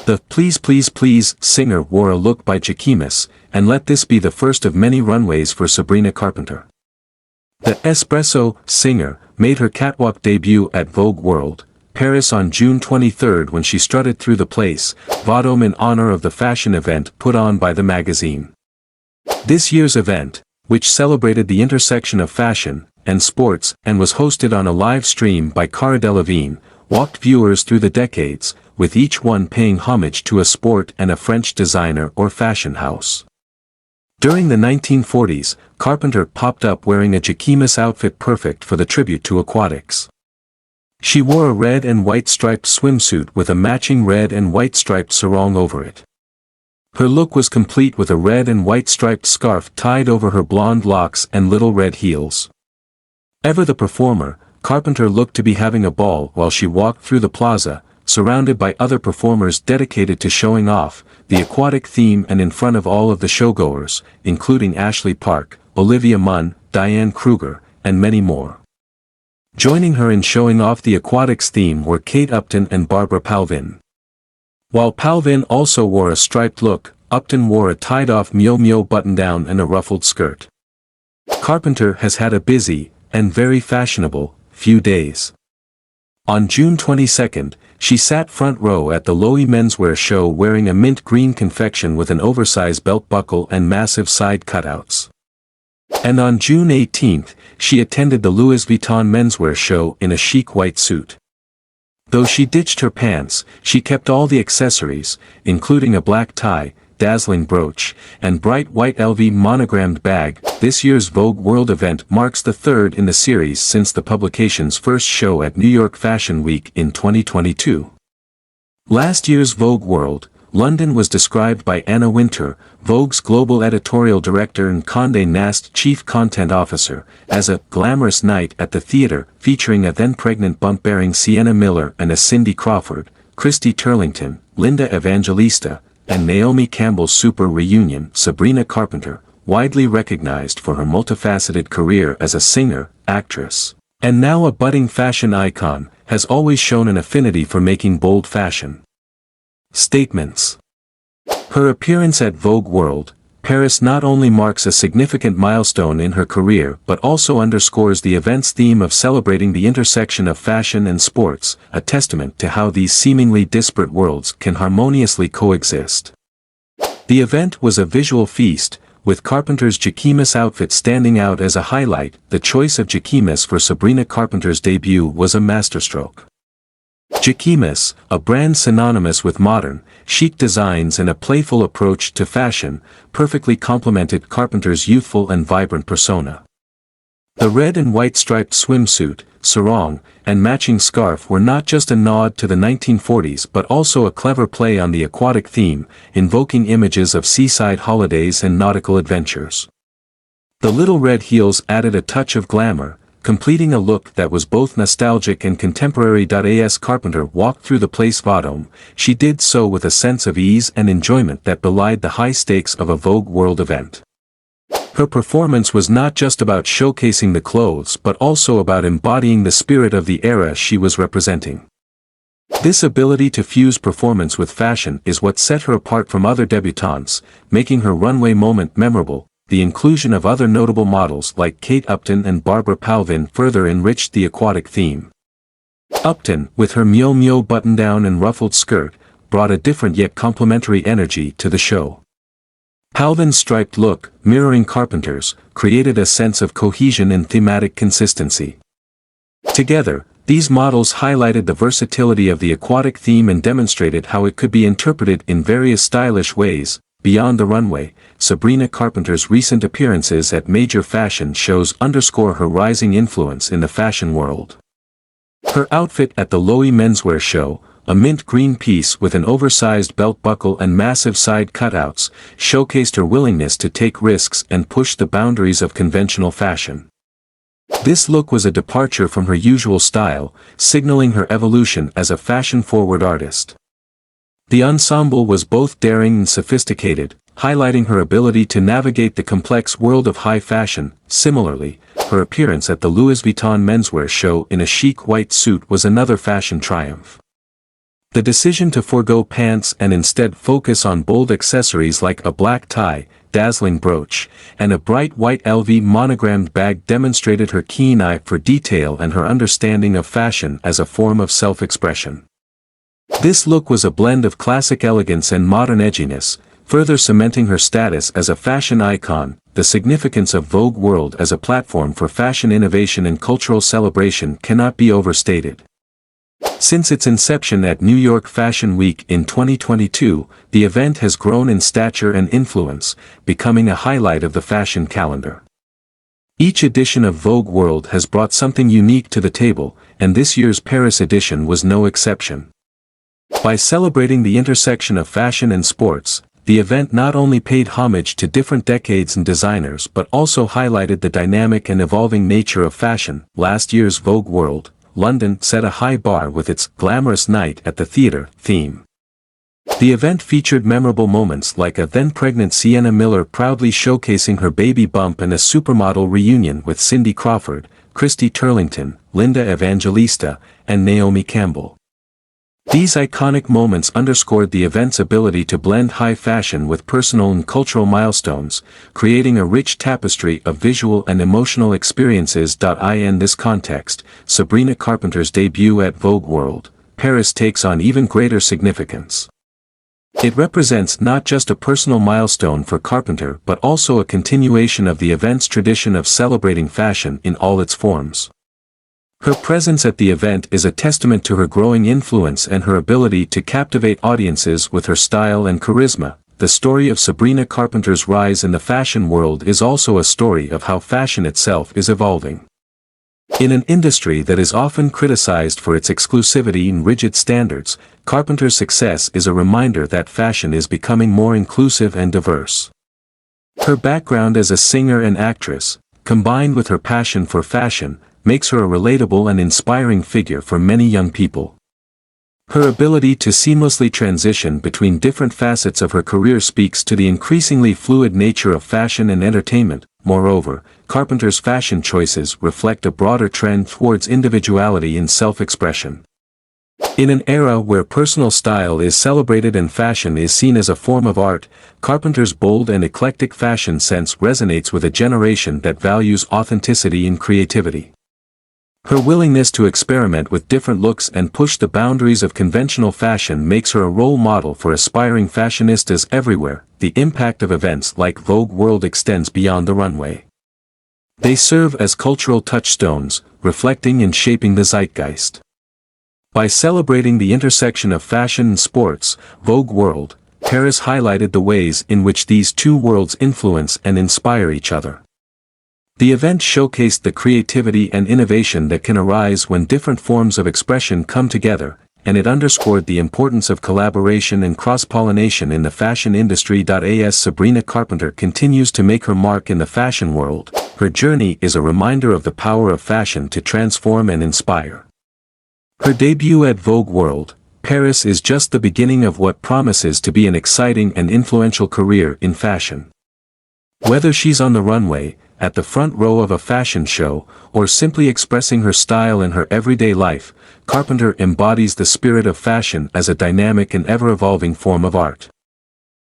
The Please Please Please singer wore a look by Jacquemus, and let this be the first of many runways for Sabrina Carpenter. The Espresso singer made her catwalk debut at Vogue World, Paris on June 23 when she strutted through the place, Vendôme in honor of the fashion event put on by the magazine. This year's event, which celebrated the intersection of fashion and sports and was hosted on a live stream by Cara Delevingne, walked viewers through the decades, with each one paying homage to a sport and a French designer or fashion house. During the 1940s, Carpenter popped up wearing a Jacquemus outfit perfect for the tribute to aquatics. She wore a red and white striped swimsuit with a matching red and white striped sarong over it. Her look was complete with a red and white striped scarf tied over her blonde locks and little red heels. Ever the performer, Carpenter looked to be having a ball while she walked through the plaza, surrounded by other performers dedicated to showing off the aquatic theme and in front of all of the showgoers, including Ashley Park, Olivia Munn, Diane Kruger, and many more. Joining her in showing off the aquatics theme were Kate Upton and Barbara Palvin. While Palvin also wore a striped look, Upton wore a tied-off Mio Mio button-down and a ruffled skirt. Carpenter has had a busy, and very fashionable, few days. On June 22, she sat front row at the Loewe menswear show wearing a mint green confection with an oversized belt buckle and massive side cutouts. And on June 18, she attended the Louis Vuitton menswear show in a chic white suit. Though she ditched her pants, she kept all the accessories, including a black tie, dazzling brooch, and bright white LV monogrammed bag. This year's Vogue World event marks the third in the series since the publication's first show at New York Fashion Week in 2022. Last year's Vogue World, London was described by Anna Wintour, Vogue's global editorial director and Condé Nast chief content officer, as a glamorous night at the theater featuring a then-pregnant bump-bearing Sienna Miller and a Cindy Crawford, Christy Turlington, Linda Evangelista, and Naomi Campbell's super reunion. Sabrina Carpenter, widely recognized for her multifaceted career as a singer, actress, and now a budding fashion icon, has always shown an affinity for making bold fashion statements. Her appearance at Vogue World, Paris not only marks a significant milestone in her career but also underscores the event's theme of celebrating the intersection of fashion and sports, a testament to how these seemingly disparate worlds can harmoniously coexist. The event was a visual feast, with Carpenter's Jacquemus outfit standing out as a highlight. The choice of Jacquemus for Sabrina Carpenter's debut was a masterstroke. Jacquemus, a brand synonymous with modern, chic designs and a playful approach to fashion, perfectly complemented Carpenter's youthful and vibrant persona. The red and white striped swimsuit, sarong, and matching scarf were not just a nod to the 1940s but also a clever play on the aquatic theme, invoking images of seaside holidays and nautical adventures. The little red heels added a touch of glamour, completing a look that was both nostalgic and contemporary. As Carpenter walked through the Place Vendôme, she did so with a sense of ease and enjoyment that belied the high stakes of a Vogue World event. Her performance was not just about showcasing the clothes but also about embodying the spirit of the era she was representing. This ability to fuse performance with fashion is what set her apart from other debutantes, making her runway moment memorable. The inclusion of other notable models like Kate Upton and Barbara Palvin further enriched the aquatic theme. Upton, with her Mio Mio button-down and ruffled skirt, brought a different yet complementary energy to the show. Palvin's striped look, mirroring Carpenter's, created a sense of cohesion and thematic consistency. Together, these models highlighted the versatility of the aquatic theme and demonstrated how it could be interpreted in various stylish ways. Beyond the runway, Sabrina Carpenter's recent appearances at major fashion shows underscore her rising influence in the fashion world. Her outfit at the Loewe menswear show, a mint green piece with an oversized belt buckle and massive side cutouts, showcased her willingness to take risks and push the boundaries of conventional fashion. This look was a departure from her usual style, signaling her evolution as a fashion-forward artist. The ensemble was both daring and sophisticated, highlighting her ability to navigate the complex world of high fashion. Similarly, her appearance at the Louis Vuitton menswear show in a chic white suit was another fashion triumph. The decision to forego pants and instead focus on bold accessories like a black tie, dazzling brooch, and a bright white LV monogrammed bag demonstrated her keen eye for detail and her understanding of fashion as a form of self-expression. This look was a blend of classic elegance and modern edginess, further cementing her status as a fashion icon. The significance of Vogue World as a platform for fashion innovation and cultural celebration cannot be overstated. Since its inception at New York Fashion Week in 2022, the event has grown in stature and influence, becoming a highlight of the fashion calendar. Each edition of Vogue World has brought something unique to the table, and this year's Paris edition was no exception. By celebrating the intersection of fashion and sports, the event not only paid homage to different decades and designers but also highlighted the dynamic and evolving nature of fashion. Last year's Vogue World, London, set a high bar with its "Glamorous Night at the Theatre" theme. The event featured memorable moments like a then-pregnant Sienna Miller proudly showcasing her baby bump and a supermodel reunion with Cindy Crawford, Christy Turlington, Linda Evangelista, and Naomi Campbell. These iconic moments underscored the event's ability to blend high fashion with personal and cultural milestones, creating a rich tapestry of visual and emotional experiences. In this context, Sabrina Carpenter's debut at Vogue World, Paris takes on even greater significance. It represents not just a personal milestone for Carpenter but also a continuation of the event's tradition of celebrating fashion in all its forms. Her presence at the event is a testament to her growing influence and her ability to captivate audiences with her style and charisma. The story of Sabrina Carpenter's rise in the fashion world is also a story of how fashion itself is evolving. In an industry that is often criticized for its exclusivity and rigid standards, Carpenter's success is a reminder that fashion is becoming more inclusive and diverse. Her background as a singer and actress, combined with her passion for fashion, makes her a relatable and inspiring figure for many young people. Her ability to seamlessly transition between different facets of her career speaks to the increasingly fluid nature of fashion and entertainment. Moreover, Carpenter's fashion choices reflect a broader trend towards individuality and self-expression. In an era where personal style is celebrated and fashion is seen as a form of art, Carpenter's bold and eclectic fashion sense resonates with a generation that values authenticity and creativity. Her willingness to experiment with different looks and push the boundaries of conventional fashion makes her a role model for aspiring fashionistas everywhere. The impact of events like Vogue World extends beyond the runway. They serve as cultural touchstones, reflecting and shaping the zeitgeist. By celebrating the intersection of fashion and sports, Vogue World, Paris highlighted the ways in which these two worlds influence and inspire each other. The event showcased the creativity and innovation that can arise when different forms of expression come together, and it underscored the importance of collaboration and cross-pollination in the fashion industry. As Sabrina Carpenter continues to make her mark in the fashion world, her journey is a reminder of the power of fashion to transform and inspire. Her debut at Vogue World, Paris is just the beginning of what promises to be an exciting and influential career in fashion. Whether she's on the runway, at the front row of a fashion show, or simply expressing her style in her everyday life, Carpenter embodies the spirit of fashion as a dynamic and ever-evolving form of art.